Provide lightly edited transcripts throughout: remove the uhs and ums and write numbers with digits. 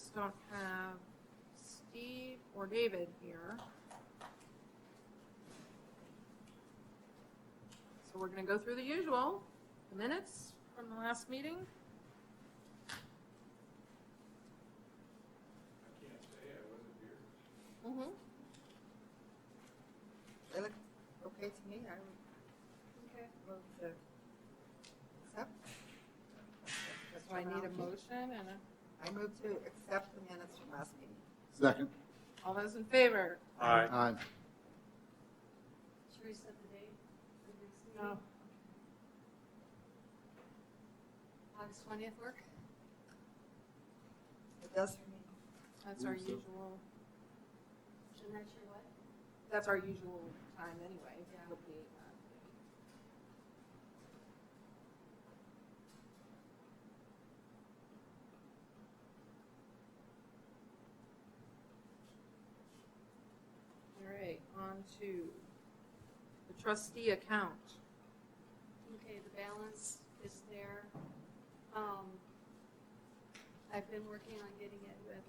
just don't have Steve or David here. So we're going to go through the usual, the minutes from the last meeting. I can't say I wasn't here. Mm-hmm. They look okay to me. I would move to accept. So I need a motion and I move to accept the minutes from last meeting. Second. all those in favor? Aye. Aye. Should we set the date for the next No. meeting? August 20th work? It does for me. That's our So. usual, I'm not sure what. that's our usual time anyway. Yeah. Would be, all right, on to the trustee account. Okay, the balance is there. I've been working on getting it with,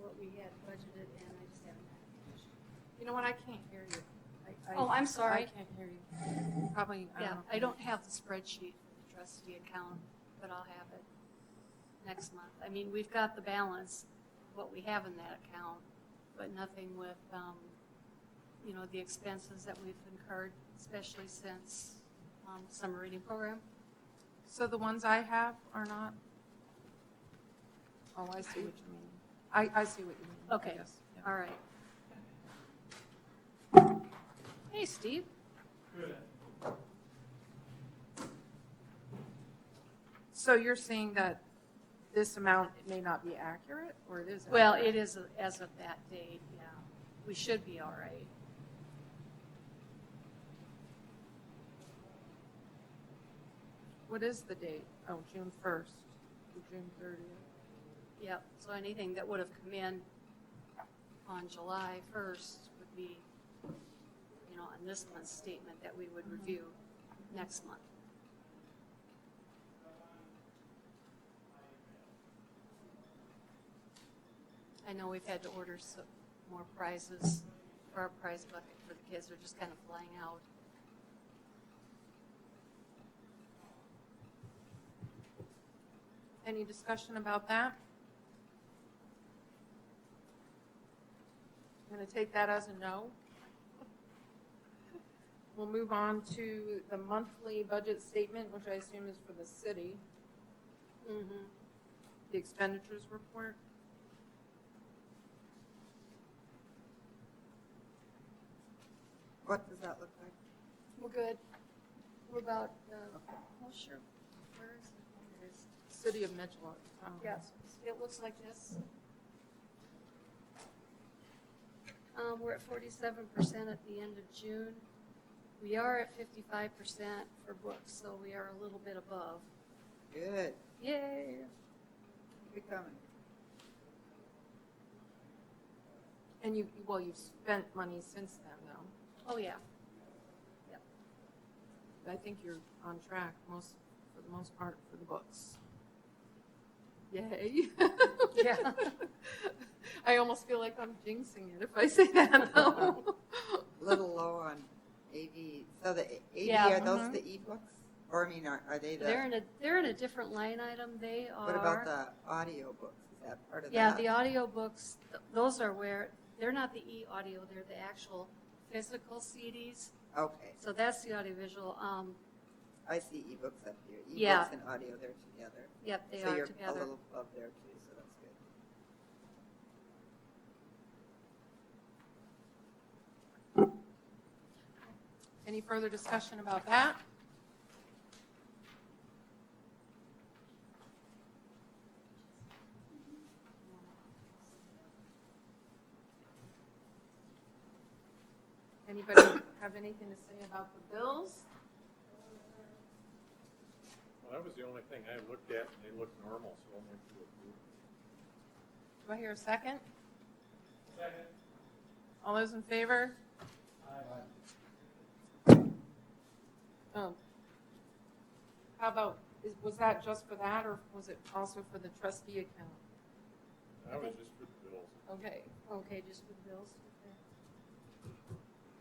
what we had budgeted, and I just haven't had it finished. You know what, I can't hear you. Oh, I'm sorry. I can't hear you. Probably, Yeah, know. I don't have the spreadsheet for the trustee account, but I'll have it next month. I mean, we've got the balance, what we have in that account, but nothing with, the expenses that we've incurred, especially since summer reading program. So the ones I have are not? Oh, I see what you mean. I see what you mean. I Okay. guess. Yeah. All right. Hey, Steve. Good. So you're saying that this amount may not be accurate, or it is? Well, accurate? it is as of that date, yeah. We should be all right. What is the date? Oh, June 1st to June 30th. Yep, so anything that would have come in on July 1st would be, on this month's statement that we would review next month. I know we've had to order some more prizes for our prize bucket for the kids. They're just kind of flying out. Any discussion about that? I'm going to take that as a no. We'll move on to the monthly budget statement, which I assume is for the city, Mm-hmm. the expenditures report. What does that look like? We're good. We're about, well, sure. Where is it? There it is. City of Mitchell. Yes, it looks like this. We're at 47% at the end of June. We are at 55% for books, so we are a little bit above. Good. Yay! Keep it coming. And you've spent money since then, though. Oh, yeah. I think you're on track for the most part for the books. Yay. Yeah. I almost feel like I'm jinxing it if I say that, though. A little low on AV. So the AV, Yeah. are those the ebooks? Or I mean, are they the? They're in a different line item. They are. What about the audio books? Is that part of Yeah, that? the audio books, those are where, they're not the e-audio, they're the actual physical CDs. Okay. So that's the audiovisual. I see ebooks up here. Ebooks Yeah. and audio, they're together. Yep, they so are you're together. a little above there too, so that's good. Any further discussion about that? Anybody have anything to say about the bills? Well, that was the only thing I looked at, and they looked normal, so I'll make you approve. Do I hear a second? Second. All those in favor? Aye. Oh. How about, was that just for that, or was it also for the trustee account? I was just for the bills. Okay. Okay, just with bills?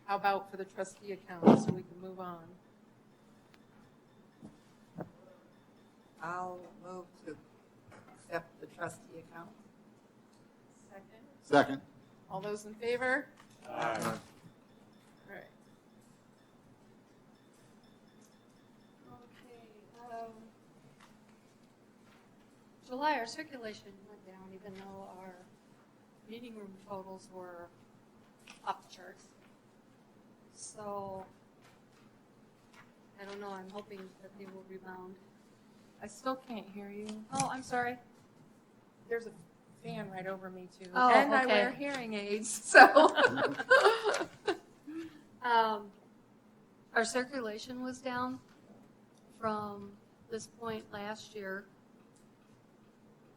How about for the trustee account, so we can move on? I'll move to accept the trustee account. Second. Second. All those in favor? Aye. All right. Okay. July, our circulation went down even though our meeting room totals were off the charts. So, I don't know, I'm hoping that they will rebound. I still can't hear you. Oh, I'm sorry. There's a fan right over me too. Oh, And I okay. wear hearing aids, so. Our circulation was down from this point last year.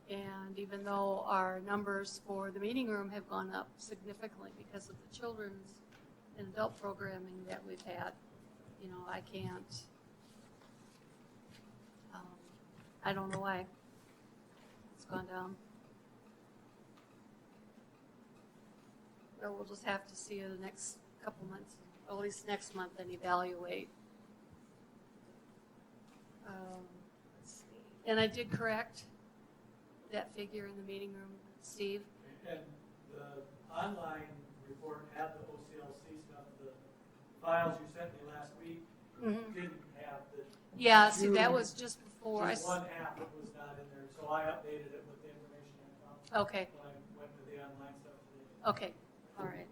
And even though our numbers for the meeting room have gone up significantly because of the children's and adult programming that we've had, you know, I can't, I don't know why it's gone down. But we'll just have to see in the next couple months, or at least next month, and evaluate. Let's see. And I did correct that figure in the meeting room, Steve. And the online report had the OCLC stuff, the files you sent me last week didn't have the. Yeah, see, that was just before I. Just one half that was not in there, so I updated it with the information I found. Okay, When I went to the online stuff today. okay, all right.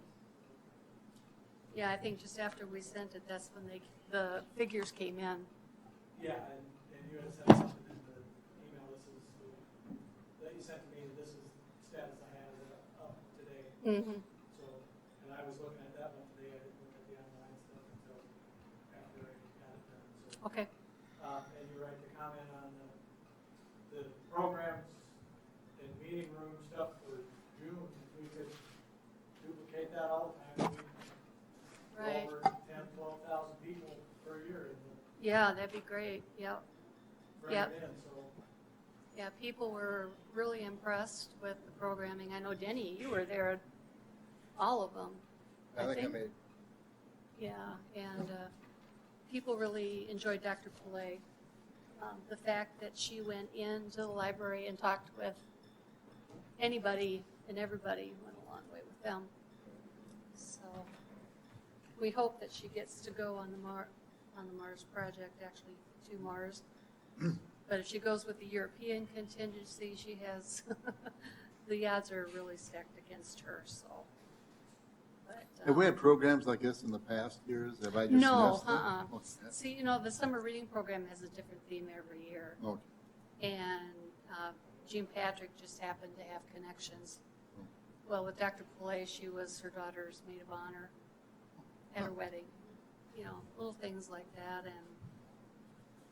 Yeah, I think just after we sent it, that's when the figures came in. Yeah, and you had sent something in the email, that you sent to me, this is status I had up today. Mm-hmm. So, and I was looking at that one today, I didn't look at the online stuff until after I got it done, so. Okay, And you're right to comment on the programs and meeting room stuff for June, if we could duplicate that all the time, we right. over 10,000, 12,000 people per year and Yeah, that'd be great, yep. bring Yep. it in, so. Yeah, people were really impressed with the programming. I know, Denny, you were there at all of them. I think I made, Yeah, and people really enjoyed Dr. Pillay. The fact that she went into the library and talked with anybody and everybody went a long way with them. So we hope that she gets to go on the Mars project, actually to Mars. But if she goes with the European contingency, she has, the odds are really stacked against her, so. But, have we had programs like this in the past years? Have I just missed it? No, Okay. See, you know, the summer reading program has a different theme every year. Okay. And Jean Patrick just happened to have connections. Well, with Dr. Pillay, she was her daughter's maid of honor at her wedding. You know, little things like that. And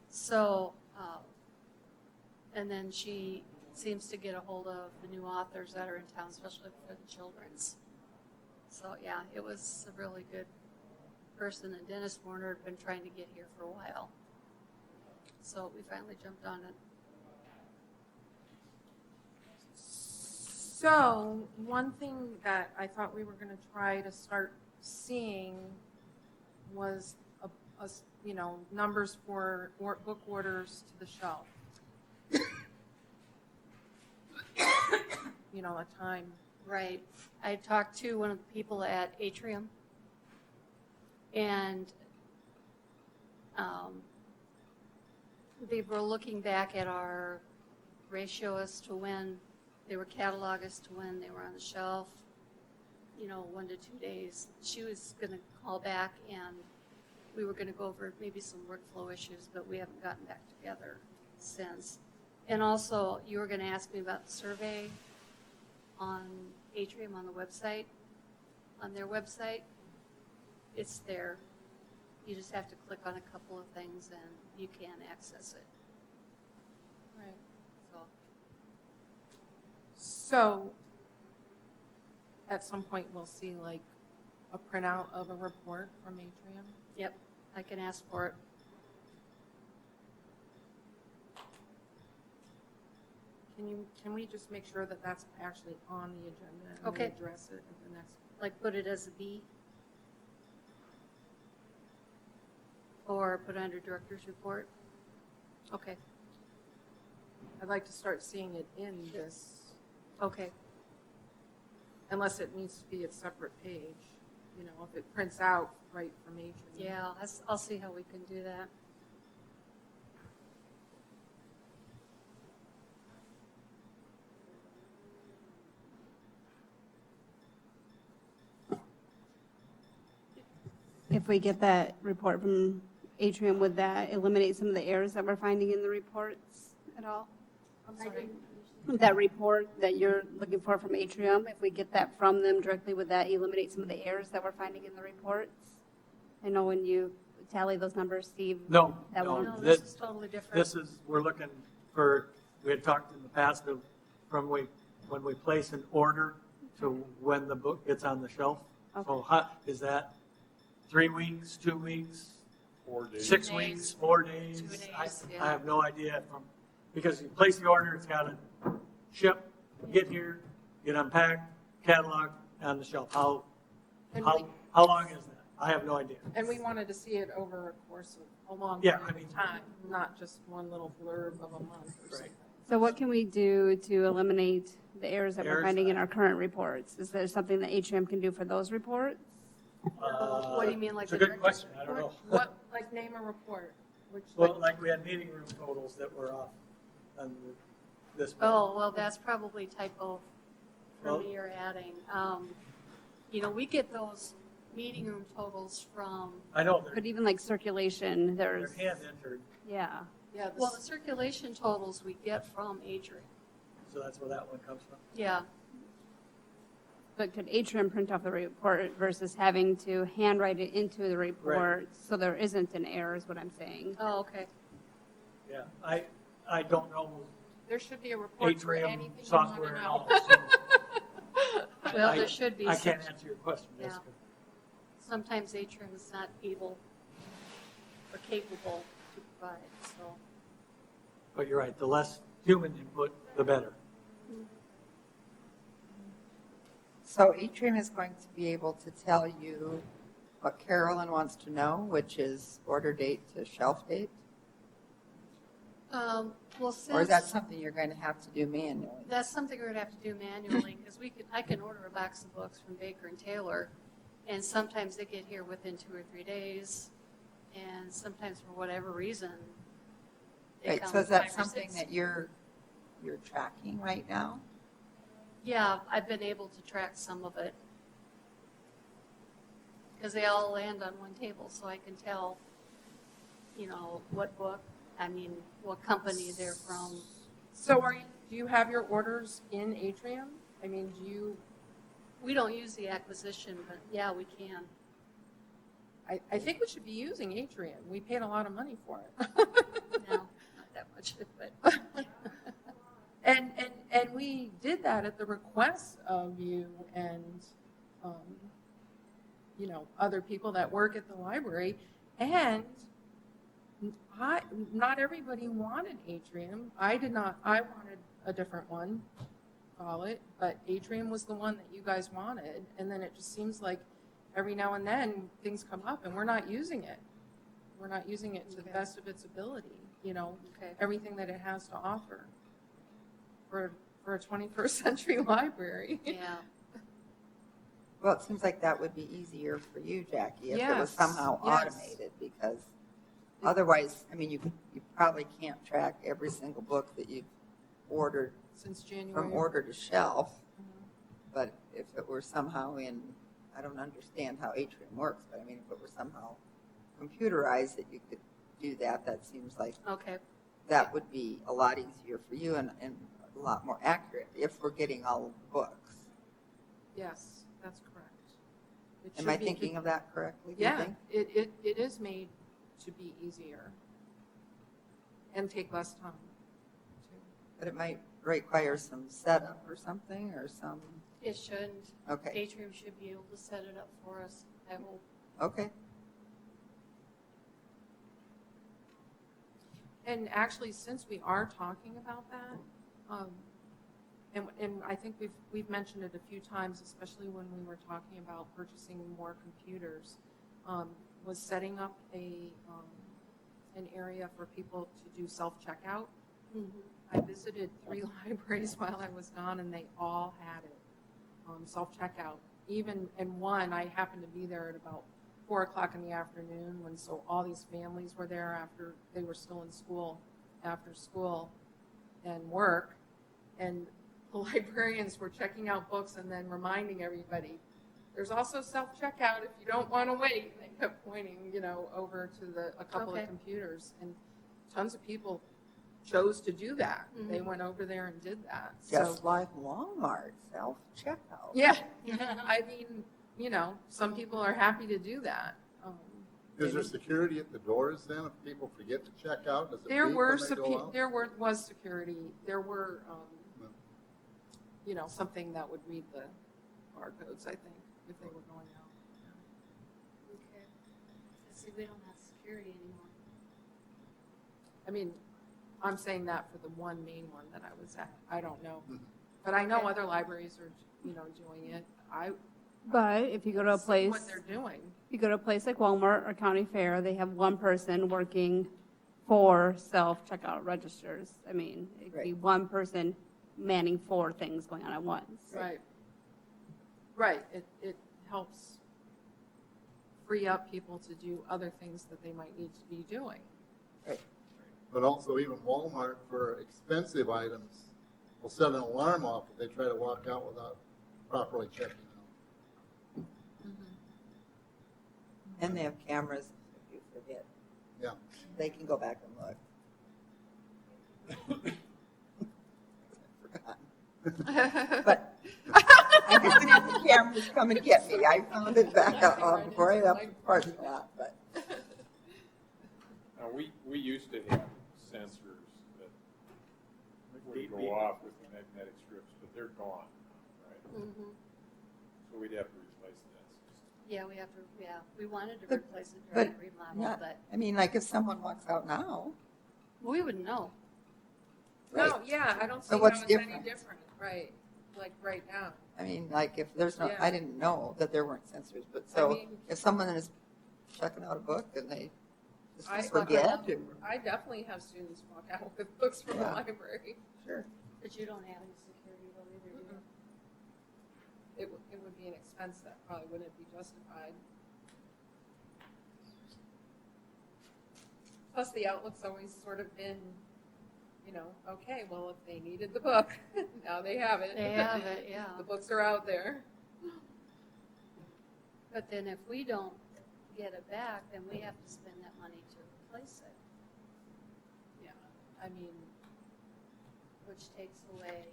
so, and then she seems to get a hold of the new authors that are in town, especially for the children's. So, yeah, it was a really good person. And Dennis Warner had been trying to get here for a while. So we finally jumped on it. So, one thing that I thought we were going to try to start seeing was, you know, numbers for book orders to the shelf. You know, a time. Right. I talked to one of the people at Atrium, and they were looking back at our ratio as to when they were cataloged as to when they were on the shelf, you know, 1 to 2 days. She was going to call back, and we were going to go over maybe some workflow issues, but we haven't gotten back together since. And also, you were going to ask me about the survey on Atrium on the website, on their website. It's there. You just have to click on a couple of things and you can access it. Right. So, So, at some point, we'll see like a printout of a report from Atrium. yep, I can ask for it. can we just make sure that that's actually on the agenda and we Okay. address it at the next? Like put it as a B? Or put it under director's report? Okay, I'd like to start seeing it in this, okay. unless it needs to be a separate page, you know, if it prints out right from Atrium. Yeah, I'll see how we can do that. If we get that report from Atrium, would that eliminate some of the errors that we're finding in the reports at all? I'm sorry. That report that you're looking for from Atrium, if we get that from them directly, would that eliminate some of the errors that we're finding in the reports? I know when you tally those numbers, Steve. No, That no, won't- No, this is totally different. this is, we're looking for, we had talked in the past of from when we place an order to when the book gets on the shelf. So how, is that 3 weeks, 2 weeks, 4 days. 6 Days. weeks, 4 days? 2 days, I yeah. have no idea from, because you place the order, it's got to ship, get here, get unpacked, catalog, on the shelf. How long is that? I have no idea. And we wanted to see it over a course of a long Yeah, period I mean- of time, not just one little blurb of a month or something. So what can we do to eliminate the errors that we're Errors? finding in our current reports? Is there something that Atrium can do for those reports? What do you mean, like It's a the good director's question, I don't know. What, like, name a report, which, Well, like we had meeting room totals that were off on this. Oh, well, that's probably typo for Well- me or adding. You know, we get those meeting room totals from, I know, But even like circulation, they're there's, hand entered, yeah. yeah, well, the circulation totals we get from Atrium. so that's where that one comes from. Yeah, But could Atrium print off the report versus having to handwrite it into the report so there isn't an error is what I'm saying? oh, okay. Yeah, I don't know there should be a report for Atrium anything you want to software and know. all. so Well, I- there should be. I some- can't answer your question, Yeah. Jessica. Sometimes Atrium is not able or capable to provide, so. But you're right, the less human input, the better. So Atrium is going to be able to tell you what Carolyn wants to know, which is order date to shelf date? Well, Or is that since, something you're going to have to do manually? that's something we're gonna have to do manually, because I can order a box of books from Baker and Taylor, and sometimes they get here within 2 or 3 days, and sometimes for whatever reason, they Right, come so is that 5 or something 6. that you're tracking right now? Yeah, I've been able to track some of it. Because they all land on one table, so I can tell, you know, what book, what company they're from. So do you have your orders in Atrium? I mean, We don't use the acquisition, but yeah, we can. I think we should be using Atrium. We paid a lot of money for it. No, not that much, but And we did that at the request of you and, you know, other people that work at the library. And not everybody wanted Atrium. I wanted a different one, call it, but Atrium was the one that you guys wanted. And then it just seems like every now and then things come up and we're not using it. We're not using it to the Okay. best of its ability, you know, okay. everything that it has to offer for a 21st century library. Yeah, Well, it seems like that would be easier for you, Jackie, if it was Yes, somehow yes. automated, because otherwise, I mean, you probably can't track every single book that you've ordered Since January. from order to shelf, Mhm. but if it were somehow I don't understand how Atrium works, but I mean, if it were somehow computerized that you could do that, that seems like okay. that would be a lot easier for you and a lot more accurate if we're getting all of the books. Yes, that's correct. It Am should I be- thinking of that correctly, do you Yeah, think? it is made to be easier and take less time. too. But it might require some setup or something, or some, It shouldn't. okay, Atrium should be able to set it up for us, I hope. okay. And actually, since we are talking about that, And I think we've mentioned it a few times, especially when we were talking about purchasing more computers, was setting up an area for people to do self-checkout. I visited 3 libraries while I was gone, and they all had it, self-checkout. Even in one, I happened to be there at about 4 o'clock in the afternoon, so all these families were there after they were still in school, after school and work, and the librarians were checking out books and then reminding everybody, there's also self-checkout if you don't want to wait. And they kept pointing, over to a couple of computers, and tons of people chose to do that. They went over there and did that. Just like Walmart, self-checkout. Yeah, I mean, some people are happy to do that. Is there security at the doors then if people forget to check out? Does it There beep were when they go out? there was security. There were, something that would read the barcodes, I think, if they were going out. Okay. See, we don't have security anymore. I mean, I'm saying that for the one main one that I was at. I don't know. But I know other libraries are, doing it. But if you go to a See place, what they're doing. if you go to a place like Walmart or County Fair, they have one person working 4 self-checkout registers. I mean, it could be Right. one person manning 4 things going on at once. Right. Right. It helps free up people to do other things that they might need to be doing. But also even Walmart for expensive items will set an alarm off if they try to walk out without properly checking out. And they have cameras if you forget. Yeah. They can go back and look. Forgotten. But I didn't have the cameras come and get me. I found it back up right up the parking lot, but. Now, we used to have sensors that would go off with the magnetic strips, but they're gone, right? So we'd have to replace that system. Yeah, we wanted to But- replace it but during the remodel, not- but I mean, like if someone walks out now. we wouldn't know. No, yeah, I don't see So how what's it's any different? different, right, like right now. I mean, like if there's no, Yeah. I didn't know that there weren't sensors, but I so mean- if someone is checking out a book and they just I forget. I definitely have students walk out with books from the Yeah. library. Sure. But you don't have any security though either, do you? It would be an expense that probably wouldn't be justified. Plus, the outlook's always sort of been, okay, well, if they needed the book, now they have it. They have it, yeah. The books are out there. But then if we don't get it back, then we have to spend that money to replace it, Yeah, I mean, which takes away,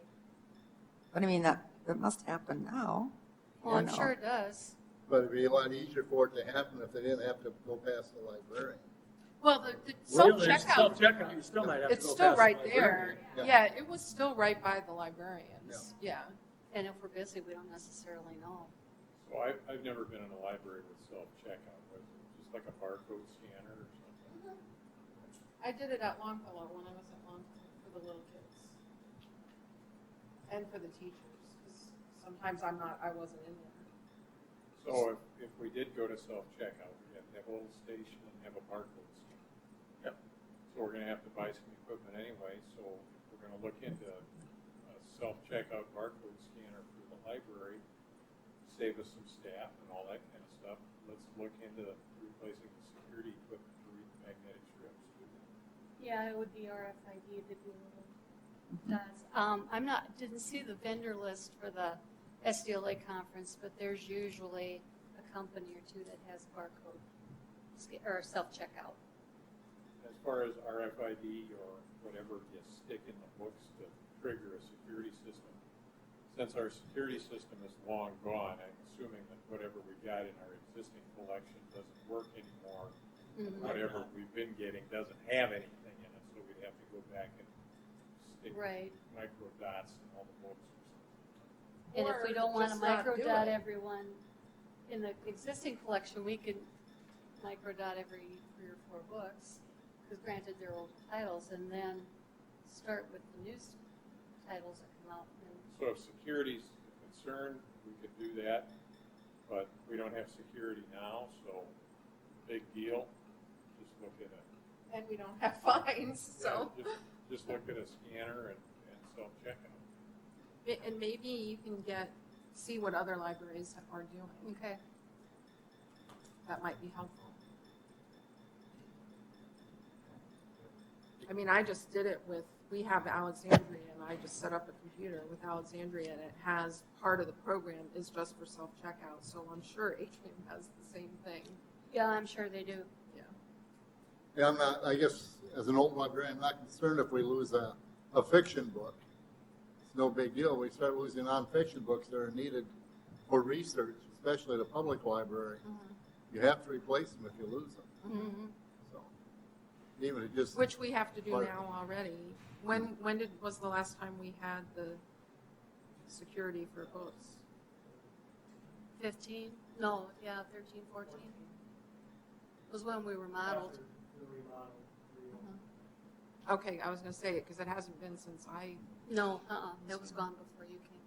But I mean, that must happen now. well, I'm You know. sure it does. But it'd be a lot easier for it to happen if they didn't have to go past the librarian. well, the Well, there's self-checkout, Self-checkout, you still might have to it's go still past right the there. librarian. Yeah. Yeah, it was still right by the librarians, yeah. And if we're busy, we don't necessarily know. So I've never been in a library with self-checkout, was it just like a barcode scanner or something? I did it at Longfellow when I was at Longfellow for the little kids. And for the teachers, because sometimes I wasn't in there. So if we did go to self-checkout, we'd have to have a little station and have a barcode scanner. Yep. So we're gonna have to buy some equipment anyway, so if we're gonna look into a self-checkout barcode scanner for the library, save us some staff and all that kind of stuff, let's look into replacing the security equipment to read the magnetic strips. Yeah, it would be RFID, it'd be little dots. Didn't see the vendor list for the SDLA conference, but there's usually a company or two that has barcode or self-checkout. As far as RFID or whatever you stick in the books to trigger a security system, since our security system is long gone, I'm assuming that whatever we got in our existing collection doesn't work anymore. Whatever we've been getting doesn't have anything in it, so we'd have to go back and stick Right. micro dots in all the books or something. And if we don't want to just not do microdot it. everyone in the existing collection, we could microdot every 3 or 4 books, because granted they're old titles, and then start with the new titles that come out. And So if security's a concern, we could do that, but we don't have security now, so big deal. Just look at a, And we don't have fines, so. yeah, just look at a scanner and self-checkout. And maybe you can see what other libraries are doing. Okay. That might be helpful. I mean, I just did it we have Alexandria, and I just set up a computer with Alexandria, and it has, part of the program is just for self-checkout, so I'm sure Atrium has the same thing. Yeah, I'm sure they do. Yeah, I'm not, I guess, as an old librarian, I'm not concerned if we lose a fiction book. It's no big deal. We start losing nonfiction books that are needed for research, especially at a public library. You have to replace them if you lose them. Mm-hmm. So, even it just. Which we have to do now already. When was the last time we had the security for books? 15? No, yeah, 13, 14. Was when we were modeled. After the remodel, Okay, I was going to say it because it hasn't been since I. No, that was gone before you came.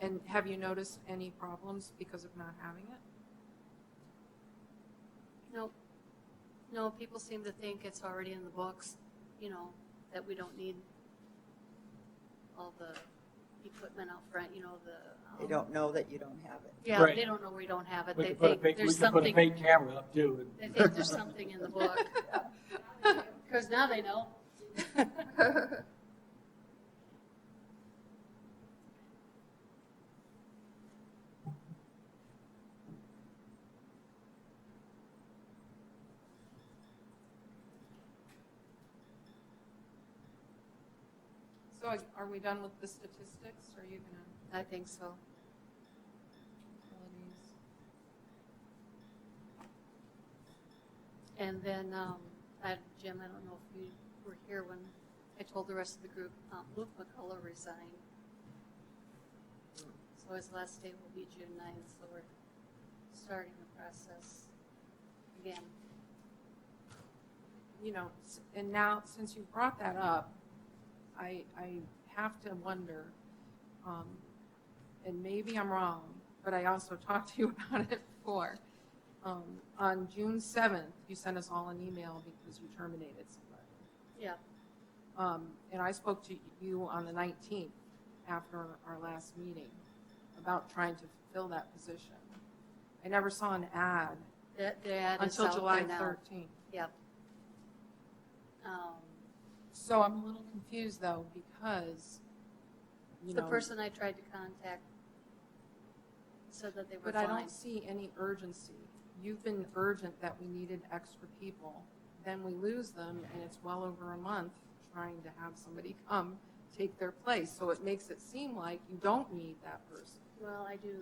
And have you noticed any problems because of not having it? Nope. No, people seem to think it's already in the books, that we don't need all the equipment out front, They don't know that you don't have it. Yeah, Right. they don't know we don't have it. we They could put a think fake, we there's could put a something, fake camera up too. they think there's something in the book. Because now they know. So are we done with the statistics? Or are you going to? I think so. And then, Jim, I don't know if you were here when I told the rest of the group, Luke McCullough resigned. So his last day will be June 9th, so we're starting the process again. And now, since you brought that up, I have to wonder, and maybe I'm wrong, but I also talked to you about it before. On June 7th, you sent us all an email because you terminated somebody. Yeah. And I spoke to you on the 19th after our last meeting about trying to fill that position. I never saw an ad The ad is until out July there now. 13th. Yep. So I'm a little confused though, because, The person I tried to contact said that they were but fine. I don't see any urgency. You've been urgent that we needed extra people. Then we lose them, and it's well over a month trying to have somebody come take their place. So it makes it seem like you don't need that person. Well, I do.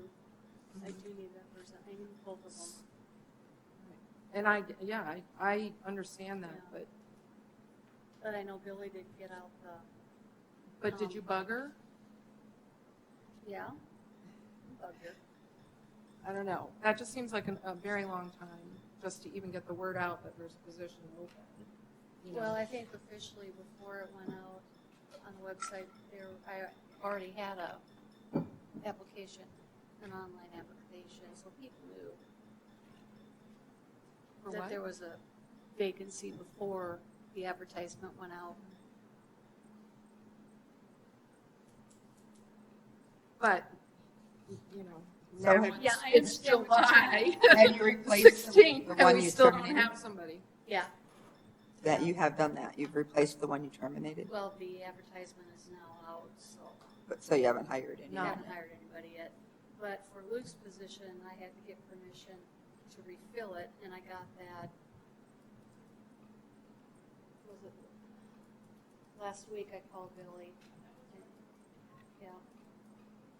I do need that person. I need both of them. And I understand that, Yeah. But I know Billy did get out but did you bug her? yeah, bugger. I don't know. That just seems like a very long time just to even get the word out that there's a position open. Well, I think officially before it went out on the website, I already had a application, an online application, so people knew For that what? there was a vacancy before the advertisement went out. But, So now have- Yeah, I it's understand what you're July Have you replaced the 16th, one and we you still don't terminated? have somebody. Yeah, That you have done that? You've replaced the one you terminated? well, the advertisement is now out, so So you haven't hired we anyone? haven't hired anybody yet. But for Luke's position, I had to get permission to refill it, and I got that, was it last week I called Billy. Yeah.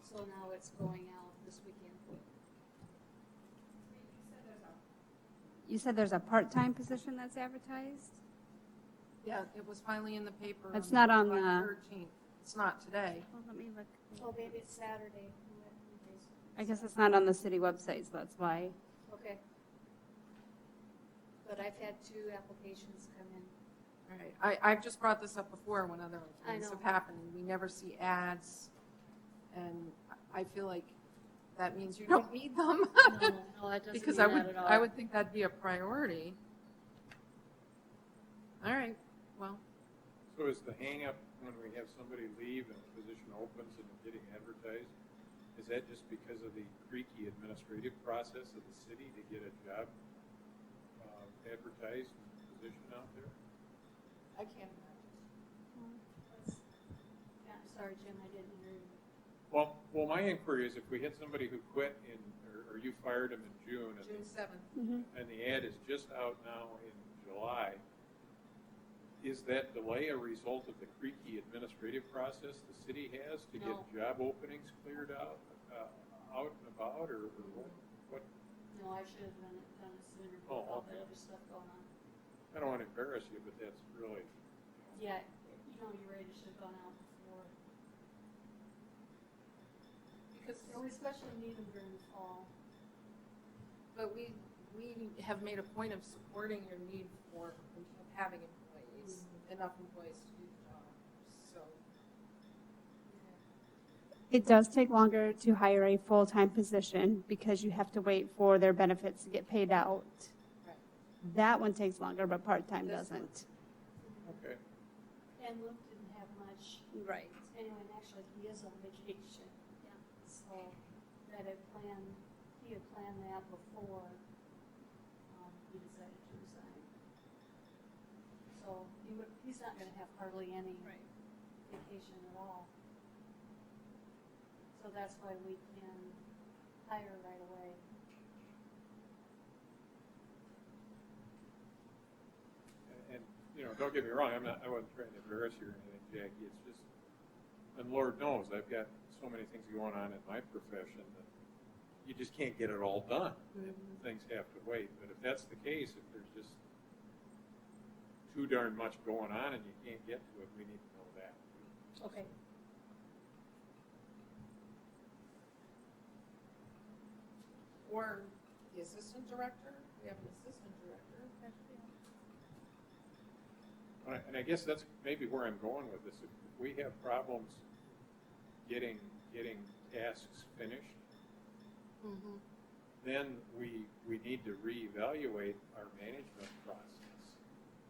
So now it's going out this weekend. You said there's a part-time position that's advertised? Yeah, it was finally in the paper. It's not on July the- 13th. It's not today. Well, let me look. Oh, maybe it's Saturday. I guess it's not on the city website, so that's why. Okay. But I've had 2 applications come in. All right, I've just brought this up before when other I things know. have happened, and we never see ads, and I feel like that means you don't need them. No, that doesn't Because mean that at all. I would think that'd be a priority. All right, well, So is the hang-up when we have somebody leave and a position opens and getting advertised, is that just because of the creaky administrative process of the city to get a job advertised position out there? I can't imagine. Yeah, I'm sorry, Jim, I didn't hear you. Well, my inquiry is if we had somebody who quit or you fired him in June, June 7th. and the ad is just out now in July, is that delay a result of the creaky administrative process the city has to get No. job openings cleared out and about, or what? No, I should have done it sooner with Oh, all okay. the other stuff going on. I don't want to embarrass you, but that's really, Yeah, you're right, it should have gone out before. Because, And we especially need them during the fall. but we have made a point of supporting your need for having employees, enough employees to do the job, so. It does take longer to hire a full-time position because you have to wait for their benefits to get paid out. Right. That one takes longer, but part-time This one. doesn't. okay. And Luke didn't have much. Right. Anyway, and actually, he is on vacation. Yeah. So he had planned that before he decided to resign. So he's not gonna have hardly any vacation at all. So that's why we can hire right away. And don't get me wrong, I wasn't trying to embarrass you or anything, Jackie. It's just, and Lord knows, I've got so many things going on in my profession that you just can't get it all done. Things have to wait. But if that's the case, if there's just too darn much going on and you can't get to it, we need to know that. Okay. Or the assistant director, we have an assistant director. And I guess that's maybe where I'm going with this. If we have problems getting tasks finished, Mm-hmm. then we need to reevaluate our management process.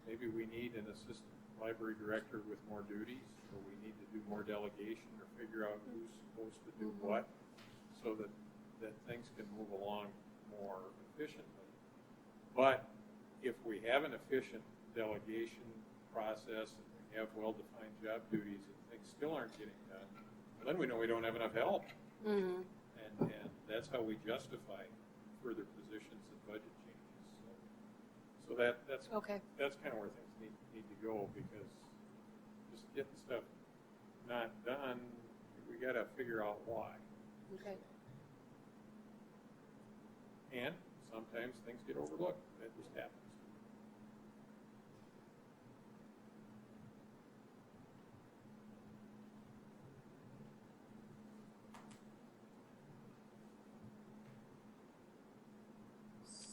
Maybe we need an assistant library director with more duties, or we need to do more delegation or figure out who's supposed to do what, so that things can move along more efficiently. But if we have an efficient delegation process and we have well-defined job duties and things still aren't getting done, well, then we know we don't have enough help. Mm-hmm. And that's how we justify further positions and budget changes. So that's Okay. that's kind of where things need to go, because just getting stuff not done, we got to figure out why. Okay. And sometimes things get overlooked. That just happens.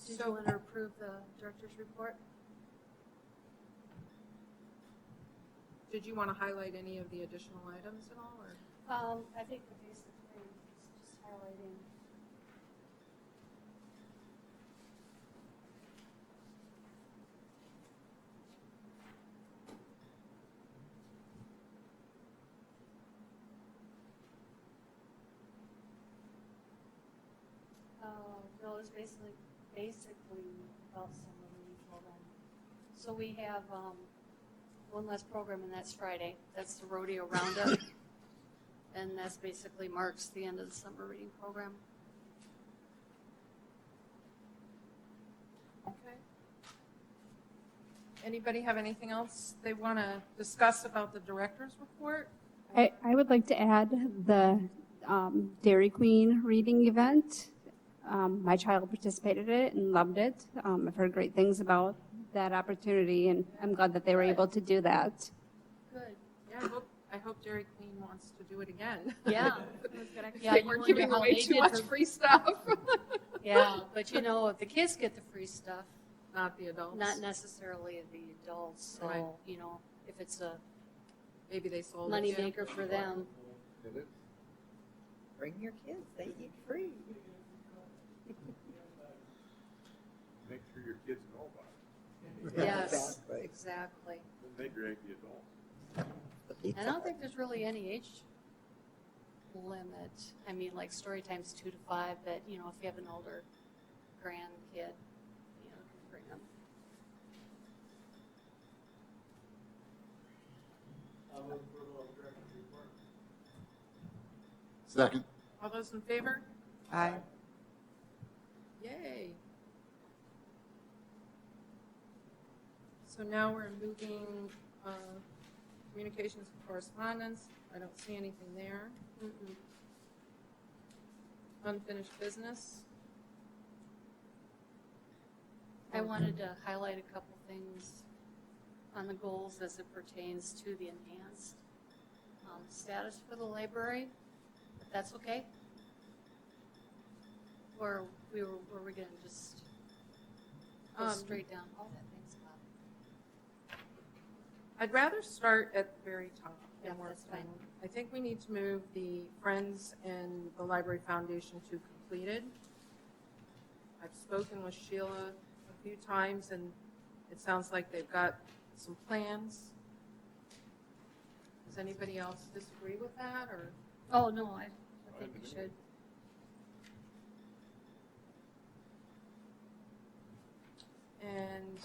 Did So- you want to approve the director's report? Did you want to highlight any of the additional items at all, or? I think the basic thing is just highlighting. No, it's basically about some of the program. So we have, one less program, and that's Friday. That's the rodeo roundup. And that's basically marks the end of the summer reading program. Okay. Anybody have anything else they want to discuss about the director's report? I would like to add the Dairy Queen reading event. My child participated in it and loved it. I've heard great things about that opportunity, and I'm glad that they were able to do that. Good. Yeah, I hope Dairy Queen wants to do it again. Yeah. Yeah, They you were wonder giving how away they too did much for- free stuff. Yeah, but if the kids get the free stuff, not the adults? not necessarily the adults, Right. so, you know, if it's a Maybe they sold it money to you? maker for them. It is. Bring your kids, they eat free. Make sure your kids know about Yes, Exactly. exactly. it. Then they drag the adults. The pizza I don't Hut. think there's really any age limit. I mean, like story time's 2 to 5, but, you know, if you have an older grandkid, you know, you can bring them. Second. All those in favor? Aye. Yay. So now we're moving communications and correspondence. I don't see anything there. Mm-mm. Unfinished business. I wanted to highlight a couple things on the goals as it pertains to the enhanced status for the library, if that's okay? Or were we gonna just go straight down? Oh, that thing's up. I'd rather start at the very top Yeah, and work that's fine. down. I think we need to move the Friends and the Library Foundation to completed. I've spoken with Sheila a few times, and it sounds like they've got some plans. Does anybody else disagree with that, or? Oh, no, I think we should. And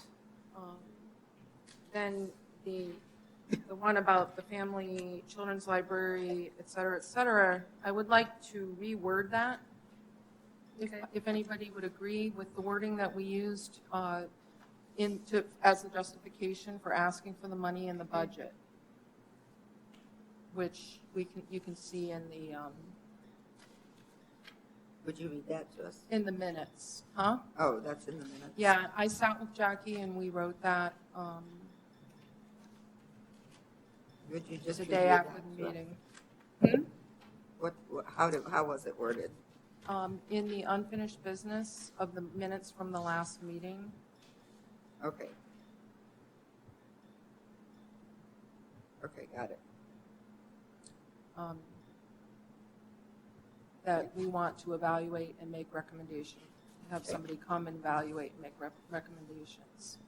then the one about the family, children's library, et cetera, I would like to reword that. Okay. If anybody would agree with the wording that we used as a justification for asking for the money in the budget, which you can see in Would you read that to us? the minutes, huh? Oh, that's in the minutes? Yeah, I sat with Jackie and we wrote that Would you just the review day after that the to us? meeting. How was it worded? In the unfinished business of the minutes from the last meeting, Okay. Okay, got it. that we want to evaluate and make recommendations. Have Okay. somebody come and evaluate and make recommendations.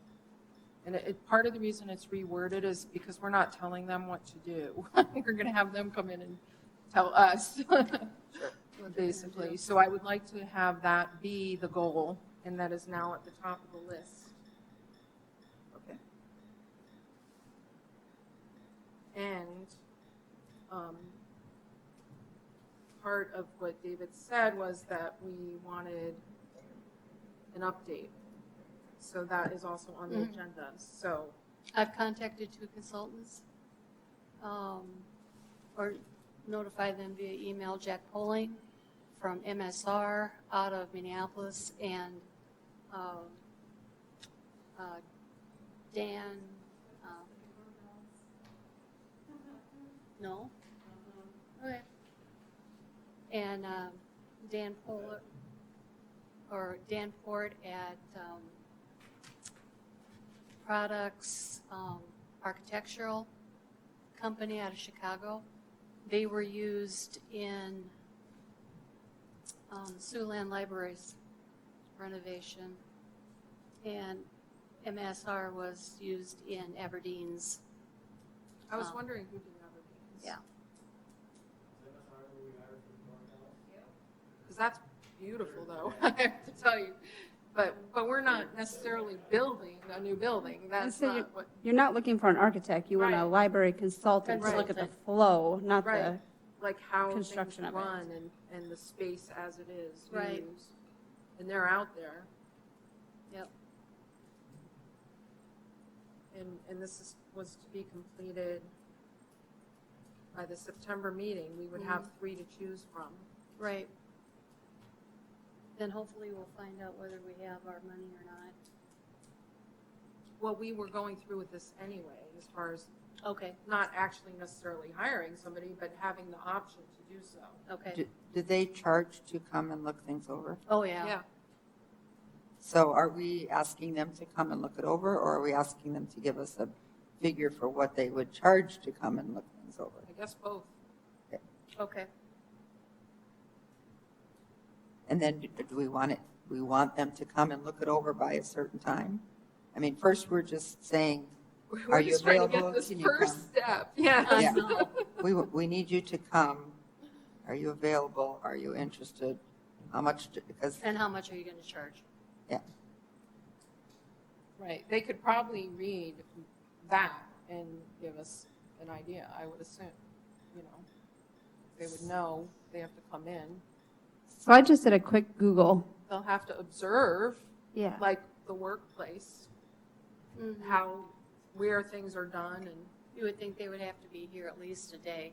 And part of the reason it's reworded is because we're not telling them what to do. We're going to have them come in and tell us, basically. So I would like to have that be the goal, and that is now at the top of the list. Okay. And part of what David said was that we wanted an update. So that is also on the Mhm. agenda. So, I've contacted 2 consultants, or notified them via email, Jack Poling from MSR out of Minneapolis, and Dan, no? Okay. And Dan Polar, or Dan Port at Products Architectural Company out of Chicago. They were used in Siouxland Library's renovation, and MSR was used in Aberdeen's. I was Um, wondering who did Aberdeen's. Yeah. Because that's beautiful, though, I have to tell you. But we're not necessarily building a new building. That's so not what, You're not looking for an architect, you want a Right. library consultant to look at the Consultant. flow, not the, right, like how things construction of it. run and the space as it is Right. used. And they're out there. Yep. And this was to be completed by the September meeting. We would have 3 to choose from. Right. Then hopefully we'll find out whether we have our money or not. Well, we were going through with this anyway, as far as Okay, not actually necessarily hiring somebody, but having the option to do so. okay. Did they charge to come and look things over? Oh, yeah. Yeah, So are we asking them to come and look it over, or are we asking them to give us a figure for what they would charge to come and look things over? I guess both. Okay. And then do we want it, we want them to come and look it over by a certain time? I mean, first we're just saying, We're are you just trying to available? get this Can you first come? step, yeah. Yeah. We need you to come. Are you available? Are you interested? How much, because, And how much are you going to charge? yeah, Right, they could probably read that and give us an idea, I would assume, you know. They would know they have to come in. So I just did a quick Google. They'll have to observe, Yeah. like, the workplace, how, where things are done, and You would think they would have to be here at least a day.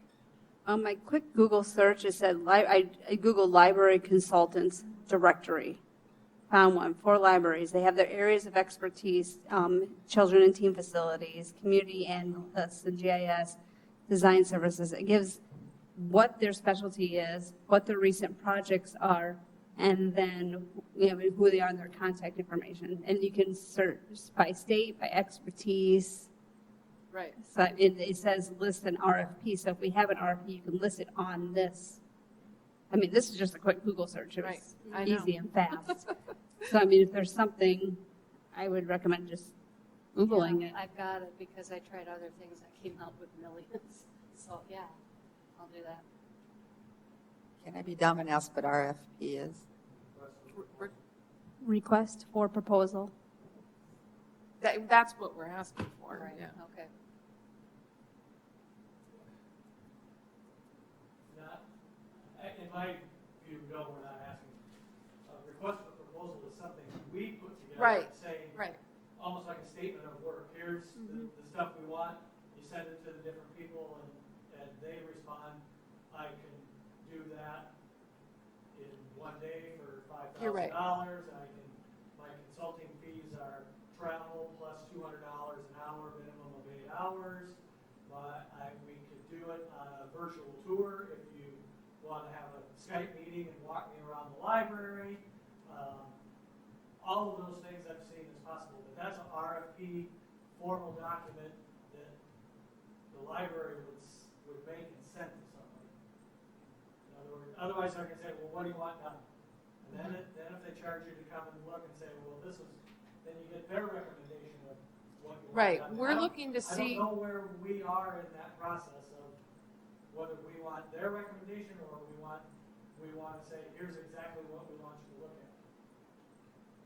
On my quick Google search, it said, I Googled library consultants directory. Found one for libraries. They have their areas of expertise, children and teen facilities, community analysts and GIS, design services. It gives what their specialty is, what their recent projects are, and then who they are and their contact information. And you can search by state, by expertise. right. So it says list an RFP. So if we have an RFP, you can list it on this. I mean, this is just a quick Google search. It Right. was I know. easy and fast. So I mean, if there's something, I would recommend just Googling Yeah, it. I've got it because I tried other things that came out with millions. So, yeah, I'll do that. can I be dumb and ask what RFP is? We're- Request for proposal. That's what we're asking for, Right, yeah. okay. In my view, no, we're not asking. A request for proposal is something we put together. Right, Saying, Right, almost like a statement of work. Here's the stuff we want. You send it to the different people and they respond. I can do that in one day for You're right. $5,000. My consulting fees are travel plus $200 an hour, minimum of 8 hours. We could do it on a virtual tour if you want to have a Skype meeting and walk me around the library. All of those things I've seen as possible, but that's an RFP formal document that the library would make and send to somebody. In other words, otherwise they're going to say, well, what do you want done? And then if they charge you to come and look and say, well, this is, then you get their recommendation of what you want right. done. We're looking to I see, don't know where we are in that process of whether we want their recommendation or we want to say, here's exactly what we want you to look at.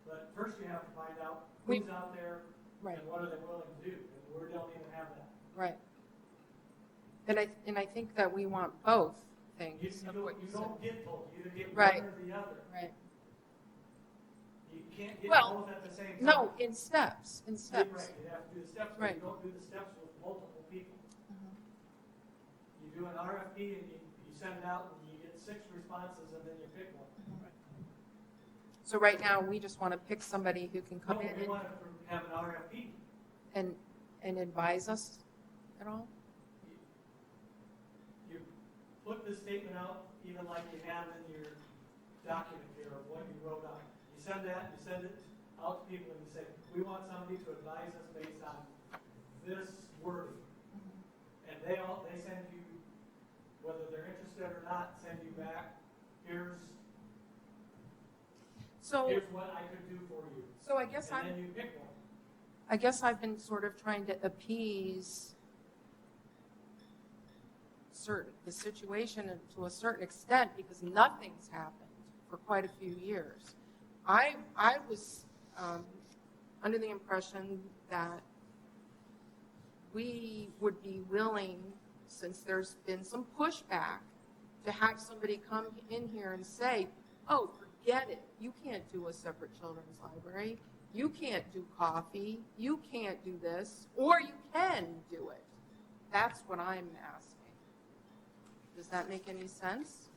But first you have to find out who's out there right, and what are they willing to do. And we don't even have that. right. And I think that we want both You, things. you, of don't, what you said. don't get both. You either get Right. one or the other. Right. You can't get Well, both at the same time. No, in steps, in Right, steps. you have to do the steps, but Right. you don't do the steps with multiple people. You do an RFP and you send it out and you get 6 responses and then you pick one. So right now, we just want to pick somebody who can come No, in we want to have an RFP. and advise us at all? You put the statement out, even like you have in your document here of what you wrote on. You send it out to people and you say, we want somebody to advise us based on this wording. And they send you, whether they're interested or not, send you back, here's So, what I could do for you. so I guess And then you pick one. I guess I've been sort of trying to appease the situation to a certain extent because nothing's happened for quite a few years. I was under the impression that we would be willing, since there's been some pushback, to have somebody come in here and say, oh, forget it. You can't do a separate children's library. You can't do coffee. You can't do this. Or you can do it. That's what I'm asking. Does that make any sense?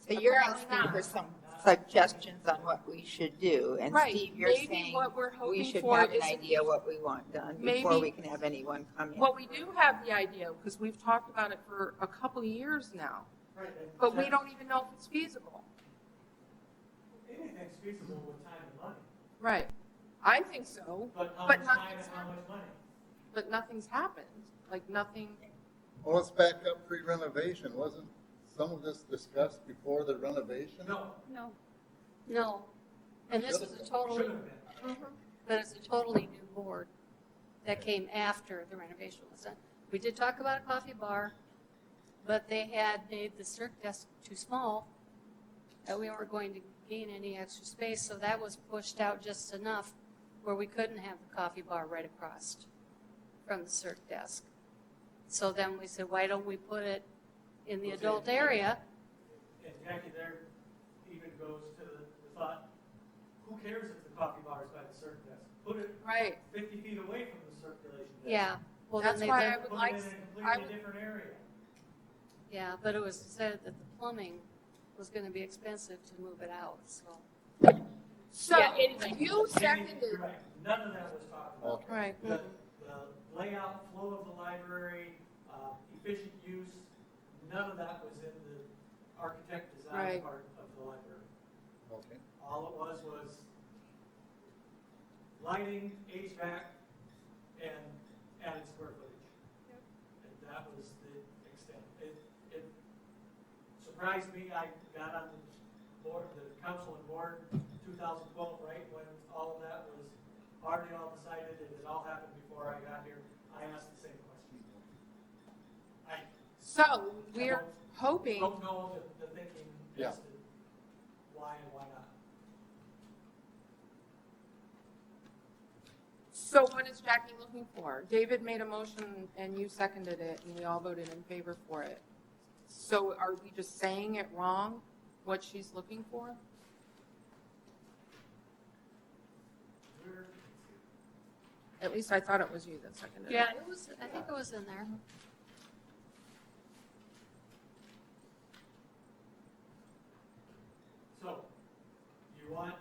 So you're Apparently asking not. for some suggestions on what we should do, and Right. Steve, you're Maybe saying what we're we hoping should for have an is- idea what we want done before Maybe- we can have anyone come in. Well, we do have the idea because we've talked about it for a couple of years now, Right. and but we that's- don't even know if it's feasible. Anything's feasible with time and money. Right. I think so, But how But much not time and this how one. much money? but nothing's happened. Like nothing, Well, let's back up pre-renovation. Wasn't some of this discussed before the renovation? No, No. No. And this was a totally, should have been. but it's a totally new board that came after the renovation was done. We did talk about a coffee bar, but they had made the circ desk too small, that we weren't going to gain any extra space, so that was pushed out just enough where we couldn't have the coffee bar right across from the circ desk. So then we said, why don't we put it in the adult area? And Jackie, there even goes to the thought, who cares if the coffee bar is by the circ desk? Put it right. 50 feet away from the circulation desk. Yeah. Well, then That's they why then- I would Put like, it in a I completely would, different area. Yeah, but it was said that the plumbing was going to be expensive to move it out, so. so Yeah, anyway. you You're seconded, right. None of that was talked about. Okay. right. The layout, flow of the library, efficient use, none of that was in the architect design Right. part of the library. Okay. All it was lighting, HVAC, and added square footage. And that was the extent. It surprised me, I got on the board, the council and board 2012, right, when all of that was already all decided, and it all happened before I got here. I asked the same question. I So we're hoping, don't know the thinking Yeah. as to why and why not. so what is Jackie looking for? David made a motion and you seconded it and we all voted in favor for it. So are we just saying it wrong, what she's looking for? We're- At least I thought it was you that seconded it. Yeah, it was, I think it was in there. So, you want,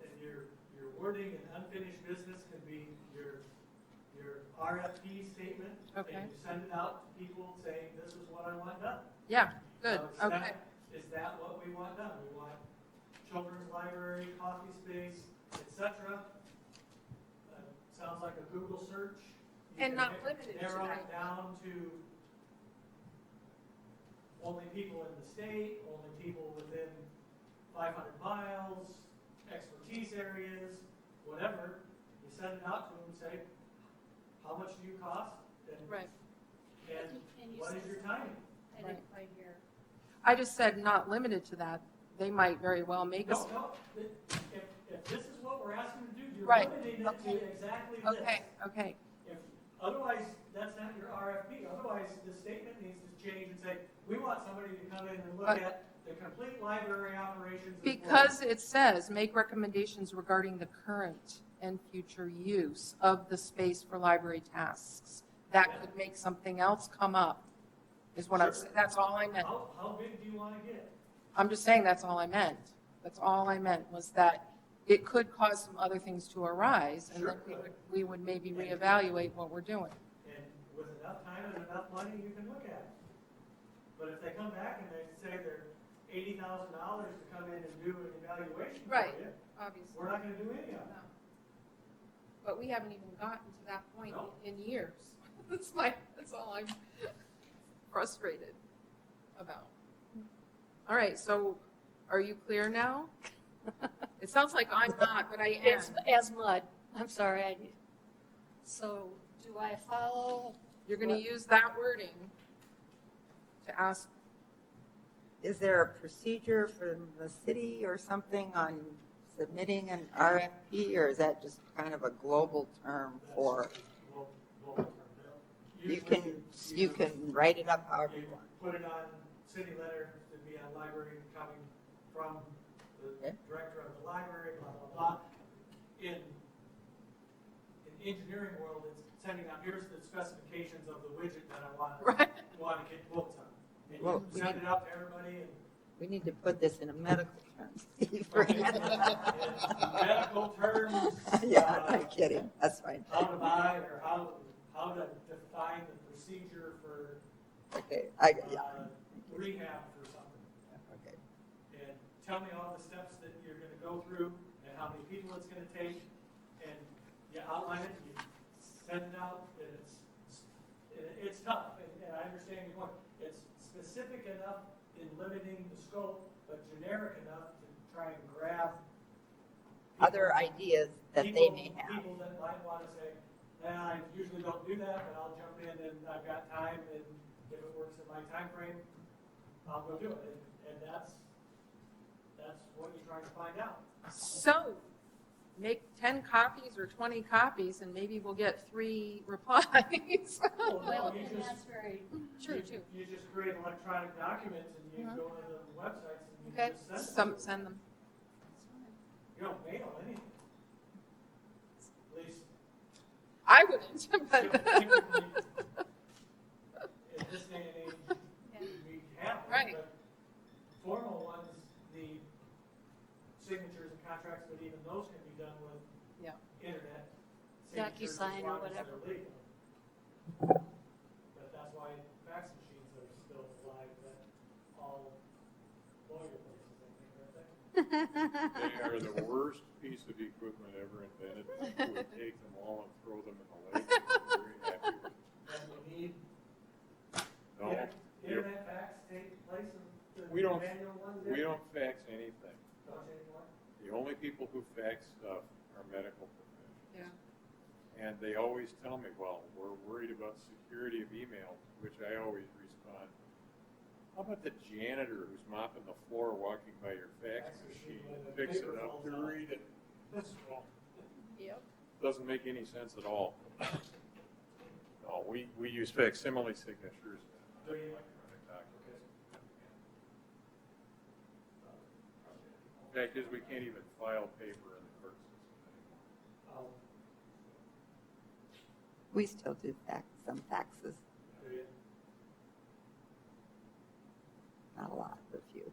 and your wording and unfinished business can be your RFP statement. Okay. And you send it out to people saying, this is what I want done. Yeah, good, So okay. Is that what we want done? We want children's library, coffee space, et cetera. Sounds like a Google search. You And can not limited to narrow that. it down to only people in the state, only people within 500 miles, expertise areas, whatever. You send it out to them and say, how much do you cost? And- Right. And And you what is said your timing? I didn't quite hear. I just said not limited to that. They might very well make us, No, if this is what we're asking to do, you're Right. limiting it Okay. to exactly this. okay, okay. If, otherwise, that's not your RFP, otherwise, the statement needs to change and say, we want somebody to come in and look But- at the complete library operations. Because it says, make recommendations regarding the current and future use of the space for library tasks. That could make something else come up, is what I'm saying. That's all I meant. How big do you want to get? I'm just saying that's all I meant. That's all I meant, was that it could cause some other things to arise, and then Sure. we would maybe reevaluate what we're doing. And with enough time and enough money, you can look at it. But if they come back and they say they're $80,000 to come in and do an evaluation for Right. you, Obviously. we're not going to do any of it. No. But we haven't even gotten to that point No. in years. That's all I'm frustrated about. All right, so are you clear now? It sounds like I'm not, but I am. As mud. I'm sorry. So do I follow? You're gonna use that wording to ask, Is there a procedure for the city or something on submitting an RFP, or is that just kind of a global term for, We'll term it. you Usually can write it up however You you want? put it on city letter to be on library coming from the Okay. director of the library, blah, blah, blah. In engineering world, it's sending out, here's the specifications of the widget that I want right? to get quotes on. And Well, you send it out to everybody and We need to put this in a medical terms. in medical terms. Yeah, I'm kidding, that's fine. How to buy or how to define the procedure for Okay, rehab rehab for something. okay. And tell me all the steps that you're gonna go through and how many people it's gonna take, and you outline it, you send it out, and it's tough, and I understand your point. It's specific enough in limiting the scope, but generic enough to try and grab Other ideas that they may have. People that might wanna say, I usually don't do that, but I'll jump in and I've got time, and if it works in my time frame, I'll go do it, and that's what you're trying to find out. So, make 10 copies or 20 copies, and maybe we'll get 3 replies. Well, you and just- that's very true too. You just create electronic documents and you go to the websites and you Okay, just send them. send them. You don't mail anything. At least, I wouldn't, but. typically, in this day and age, Yeah. we have them, Right. but formal ones, the signatures and contracts, but even those can be done with Yeah. internet. DocuSign signatures as or long as whatever. they're legal. But that's why fax machines are still alive, that all lawyer places, I think, aren't they? They are the worst piece of equipment ever invented. People would take them all and throw them in the lake. They're very happy with it. And we need No, internet fax take place in the We don't- manual ones. we don't fax anything. Don't you anymore? The only people who fax stuff are medical professionals. Yeah. And they always tell me, well, we're worried about security of email, which I always respond, how about the janitor who's mopping the floor walking by your fax machine, picks it up to read it? Well, Yep. doesn't make any sense at all. No, we use facsimile signatures. Do you? Electronic documents. Fact is, we can't even file paper in the court system anymore. We still do some faxes, Do you? not a lot, but a few.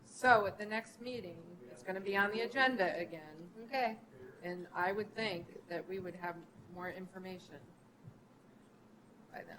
So at the next meeting, it's going to be on the agenda again. Okay. And I would think that we would have more information by then.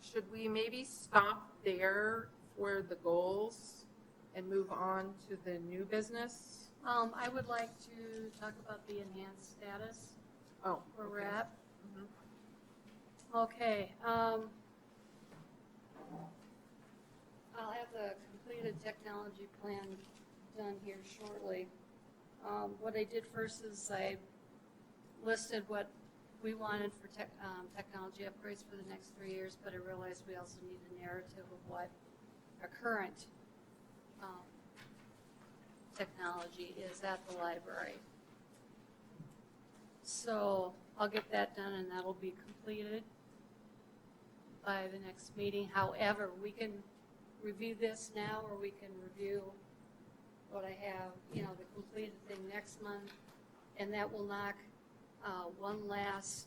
Should we maybe stop there for the goals and move on to the new business? I would like to talk about the enhanced status, Oh, where we're okay. at. Mhm. Okay, I'll have the completed technology plan done here shortly. What I did first is I listed what we wanted for technology upgrades for the next 3 years, but I realized we also need a narrative of what our current technology is at the library. So I'll get that done and that'll be completed by the next meeting. However, we can review this now or we can review what I have, the completed thing next month. And that will knock one last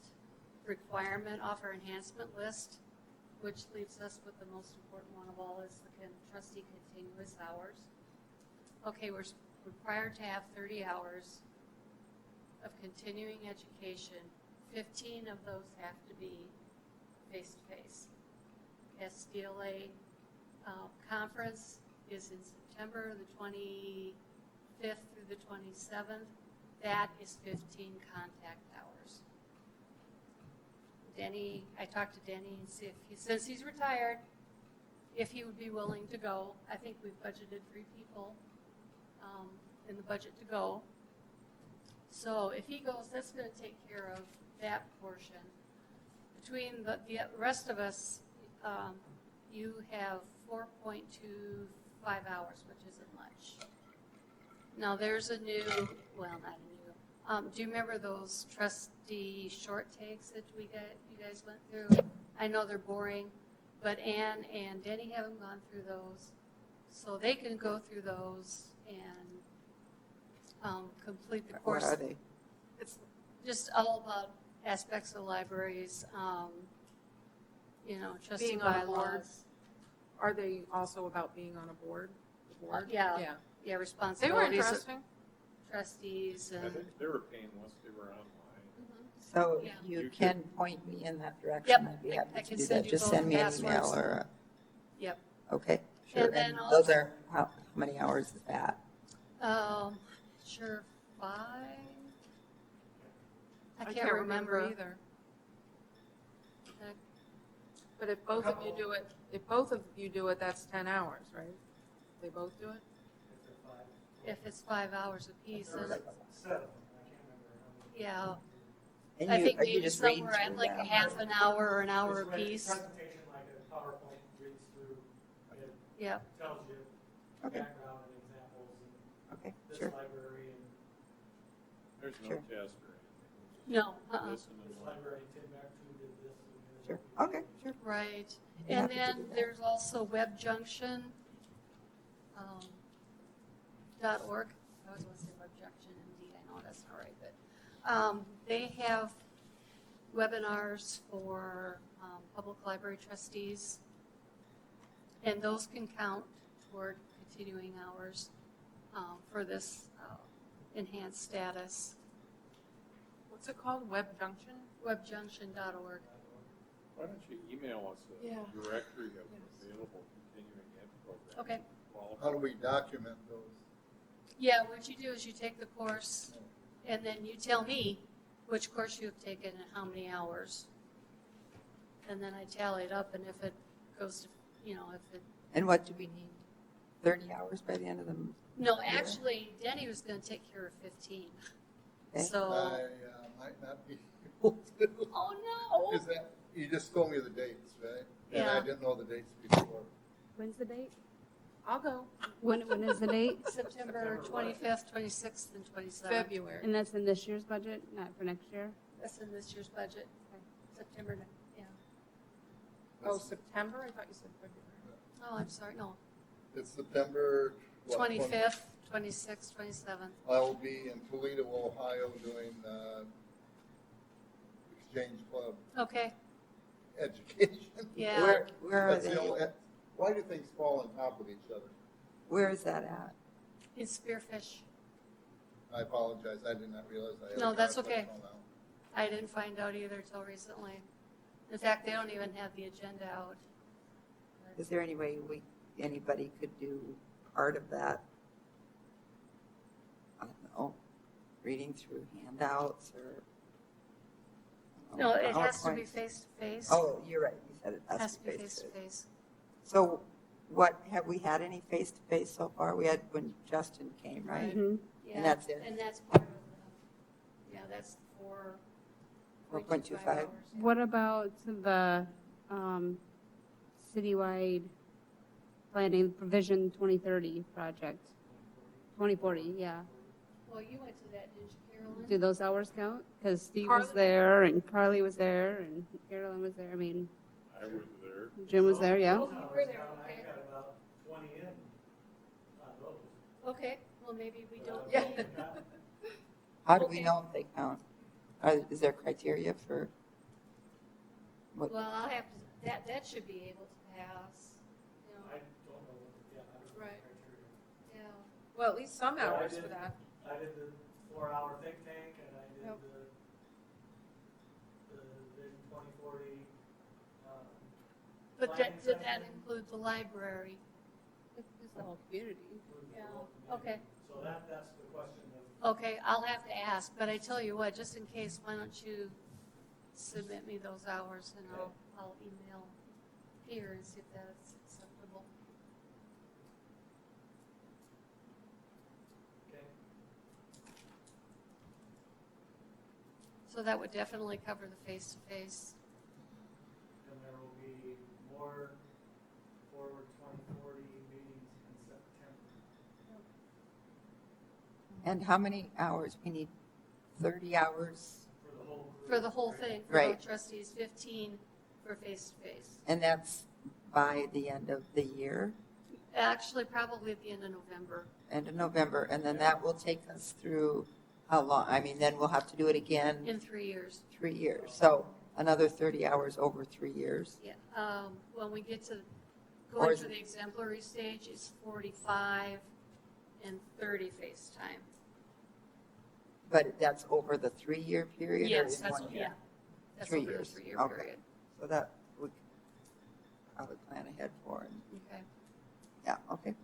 requirement off our enhancement list, which leaves us with the most important one of all is the trustee continuous hours. Okay, we're required to have 30 hours of continuing education. 15 of those have to be face-to-face. SDLA conference is in September, the 25th through the 27th. That is 15 contact hours. Denny, I talked to Denny and see if since he's retired, if he would be willing to go. I think we've budgeted 3 people in the budget to go. So if he goes, that's going to take care of that portion. Between the rest of us, you have 4.25 hours, which isn't much. Now there's a new, well, not a new. Do you remember those trustee short takes that you guys went through? I know they're boring, but Ann and Denny haven't gone through those, so they can go through those and complete the course. What are they? It's just all about aspects of libraries, trustee Being on a board. bylaws. Are they also about being on a board? The board? Yeah. Yeah. Yeah, They were responsibilities of interesting. trustees I and, think they were painless, they were online. So if Yeah. you You can point me in that direction, Yep, I'd be I happy to can do send that. you Just both send me an passwords. email or, yep. okay, sure. And then And also- those are, how many hours is that? Sure, 5? I I can't remember. either. But if both of you do it, that's 10 hours, right? They both do it? If it's 5 hours apiece, then, Seven, I can't remember how many. yeah. And I you- think are you maybe just reading somewhere at through like a them? half an hour or an hour It's like a apiece. presentation, like a PowerPoint reads through, it Yep, tells you Okay, background and examples and okay, this sure. library and There's no Sure. test or anything. no, Listen this and learn. library, Timbuktu did this. And Sure, then- okay, sure. right. Be And happy to do then that. there's also WebJunction, .org. I was going to say WebJunction, indeed, I know that's not right, but they have webinars for public library trustees, and those can count toward continuing hours for this enhanced status. What's it called? Web Junction? WebJunction.org. Why don't you email us Yeah. a directory of Yes. available continuing ed programs? Okay. that qualify? How do we document those? Yeah, what you do is you take the course, and then you tell me which course you've taken and how many hours. And then I tally it up, and if it goes to, if it, And what do we need? 30 hours by the end of the month? no, actually, Denny was gonna take care of 15. Okay. So, I might not be able to. oh no. Is that, you just told me the dates, right? And Yeah. I didn't know the dates before. When's the date? I'll go. When is the date? September 25th, 26th, and 27th. February. And that's in this year's budget, not for next year? That's in this year's budget, September, yeah. Oh, September? I thought you said February. Oh, I'm sorry, no, It's September. what, 25th, 26th, 27th. I will be in Toledo, Ohio, doing Exchange Club Okay, education. yeah. Where are That's the they? only- Why do things fall on top of each other? Where is that at? In Spearfish. I apologize, I did not realize I had. No, a that's conflict okay. on that. I didn't find out either till recently. In fact, they don't even have the agenda out. Is there any way anybody could do part of that? I don't know, reading through handouts or? I don't No, know, it has to be PowerPoints? face-to-face. Oh, you're right, you said it It has to be face-to-face. So have we had any face-to-face so far? We had when Justin came, right? Mhm. Yeah, that's it? And that's part of that's 4.25. hours. What about the citywide planning provision 2030 project? 2040, yeah. Well, you went to that, didn't you, Carolyn? Do those hours count? Because Steve was Carly? there and Carly was there and Carolyn was there. I mean, I was there. Jim was there, yeah. Those hours were there, count. I okay. got about 20 in on those. Okay, well, maybe we don't Yeah. need, How do we Okay. know if they count? Is there criteria for? What? well, I'll have to, that should be able to pass, I don't know what, I don't know Right. the criteria. yeah. Well, at least some Yeah, I hours for did. that. I did the 4-hour think tank and I did Yep. the Vision 2040. But planning did that session, include the library? It's the whole community. includes the Yeah, whole community. okay. So that's the question of, Okay, I'll have to ask, but I tell you what, just in case, why don't you submit me those hours and I'll email Peter and see if that's acceptable. okay, So that would definitely cover the face-to-face. and there will be more Forward 2040 meetings in September. And how many hours? We need 30 hours, For the whole group. For the whole thing, for Right. both trustees, 15 for face-to-face. and that's by the end of the year, Actually, probably at the end of November. end of November, and then that will take us through how long? I mean, then we'll have to do it again In 3 years. 3 years. So another 30 hours over 3 years? Yeah, when we get to Or going is to it- the exemplary stage, it's 45 and 30 face time. But that's over the 3-year period? or Yes, in that's, 1 year? yeah. That's 3 over the years. 3-year Okay. period. So that we could probably plan ahead for. And Okay. yeah, okay.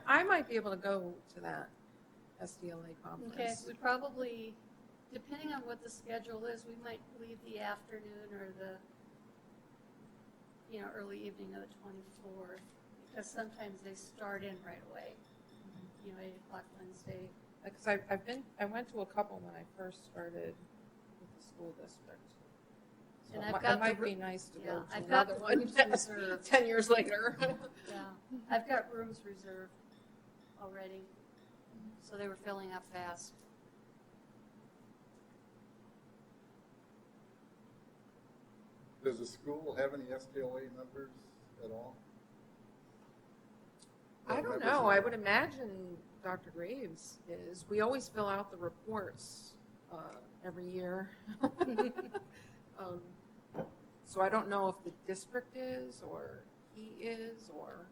I might be able to go to that SDLA conference. Okay, we probably, depending on what the schedule is, we might leave the afternoon or the, early evening of the 24th, because sometimes they start in right away, 8 o'clock Wednesday. Because I went to a couple when I first started with the school district. So And it I've mi- got it might the be ru- nice to yeah, go to I've got another the one rooms 10 reserved. 10 years later. Yeah, I've got rooms reserved already, so they were filling up fast. Does the school have any SDLA members at all? I don't Members know. of- I would imagine Dr. Graves is. We always fill out the reports every year. Um, So I don't know if the district is, or he is, or,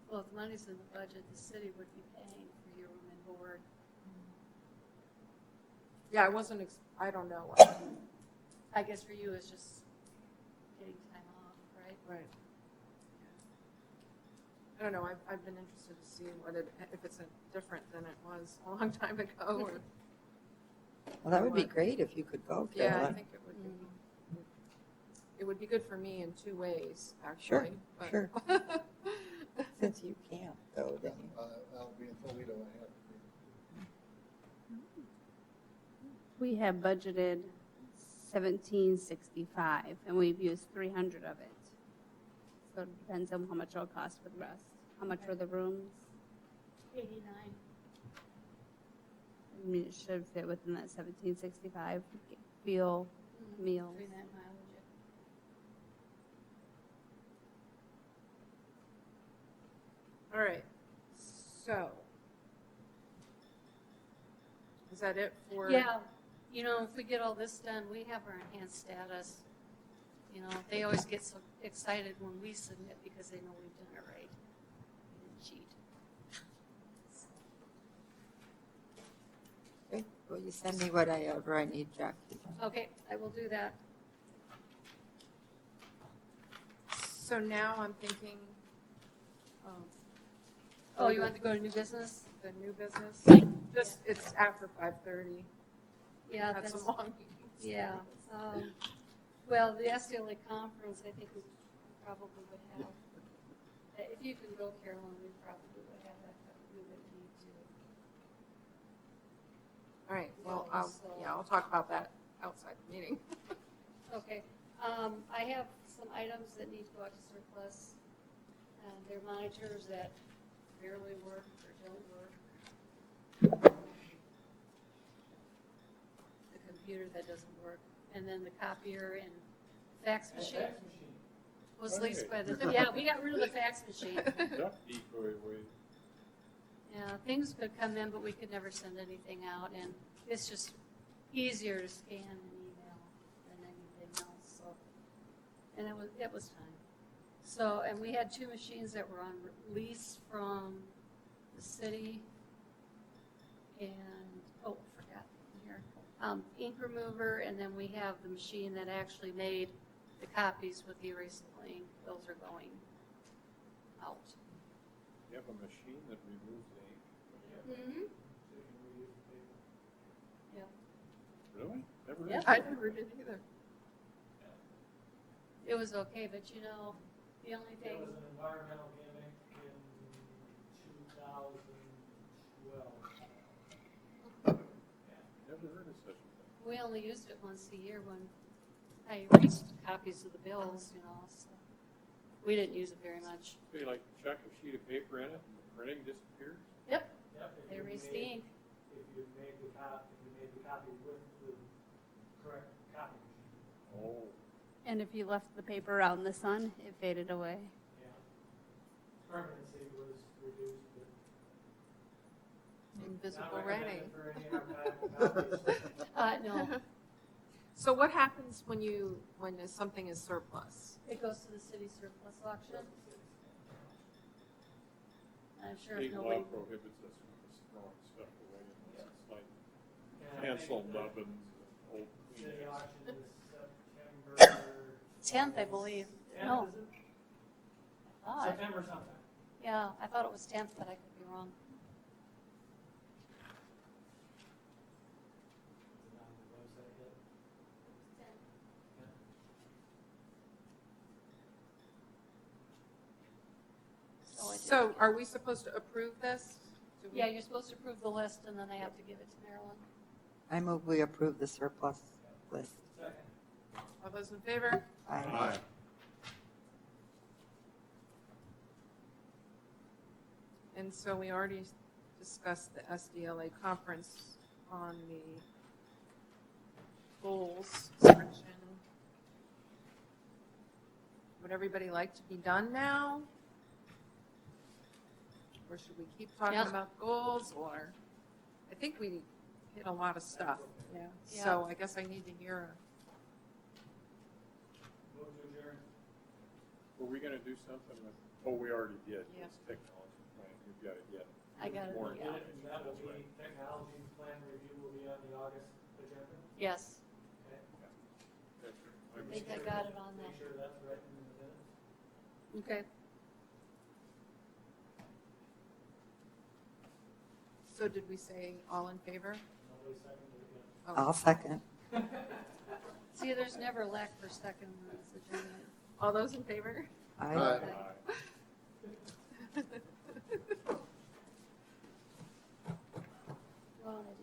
Well, if the money's in the budget, the city would be paying for your room and board. yeah, I don't know. I guess for you, it's just getting time off, right? Right. I don't know. I've been interested to see if it's different than it was a long time ago. Or, Well, that would be great if you could go, yeah, I Carolyn. think it would be. It would be good for me in 2 ways, Sure, actually. but- sure. Since you can't go, then you. I'll be in Toledo. I have to be. We have budgeted 1765, and we've used 300 of it. So it depends on how much it'll cost for the rest. How much are the rooms? 89. I mean, it should fit within that 1765, fuel, meals. Between that mileage. All right, so. Is that it for? Yeah, if we get all this done, we have our enhanced status. They always get so excited when we submit because they know we've done it right. We didn't cheat. Okay, will you send me whatever I need, Jackie? Okay, I will do that. So now I'm thinking, Oh, you want to go to new business? the new business, it's after 5:30. Yeah, That's that's, a long meeting. yeah. Well, the SDLA conference, I think we probably would have, if you can go, Carolyn, we probably would have that, but we would need to. All right, well, Yeah, I'll talk about that outside the meeting. Okay, I have some items that need to go out to surplus. They're monitors that barely work or don't work. The computer that doesn't work, and then the copier and fax machine was leased by the, yeah, we got rid of the fax machine. Duck decoy way. Yeah, things could come in, but we could never send anything out, and it's just easier to scan and email than anything else, so. And it was time. So, and we had 2 machines that were on lease from the city, and, oh, I forgot here. Ink remover, and then we have the machine that actually made the copies with the erasable ink. Those are going out. You have a machine that removes ink? Mm-hmm. Yeah. Really? Never Yeah. heard I of that. never did either. It was okay, but the only There thing, was an environmental gimmick in 2012. Never heard of such a thing. we only used it once a year when I erased copies of the bills, so we didn't use it very much. So you like chuck a sheet of paper in it and the printing disappears? Yep, Yep, if they you erased the made- ink. If you made the copy with the correct copy machine. Oh. And if you left the paper out in the sun, it faded away. Yeah. Permanency was reduced, but invisible Rennie. No, So what happens when something is surplus? it goes to the city surplus auction. I'm sure if State law nobody, prohibits us from throwing stuff away unless it's like cancel nubbins and old City Kleenex. auction is September. 10th, I believe. 10th, No. is it? I thought, September sometime. yeah, I thought it was 10th, but I could be wrong. Is it on the website yet? So I did. So are we supposed to approve this? Do we- Yeah, you're supposed to approve the list, and then I have to give it to Marilyn. I move we approve the surplus list. Second. All those in favor? Aye. And so we already discussed the SDLA conference on the goals section. Would everybody like to be done now? Or should we keep talking Yeah. about goals, or, I think we hit a lot of stuff, yeah. Yeah. So I guess I need to hear, Move to adjourn. Were we gonna do something with, oh, we already did, Yeah. this technology plan, you've gotta get. I got it, more yeah. information. And that will That's right. be, technology plan review will be on the August agenda. Yes, Okay. That's I my think I mistake. got it on Make there. sure that's written in the minutes. okay. So did we say all in favor? Nobody seconded it yet. Oh. I'll second. See, there's never lack for second on this agenda. All those in favor? Aye. Aye. Well, I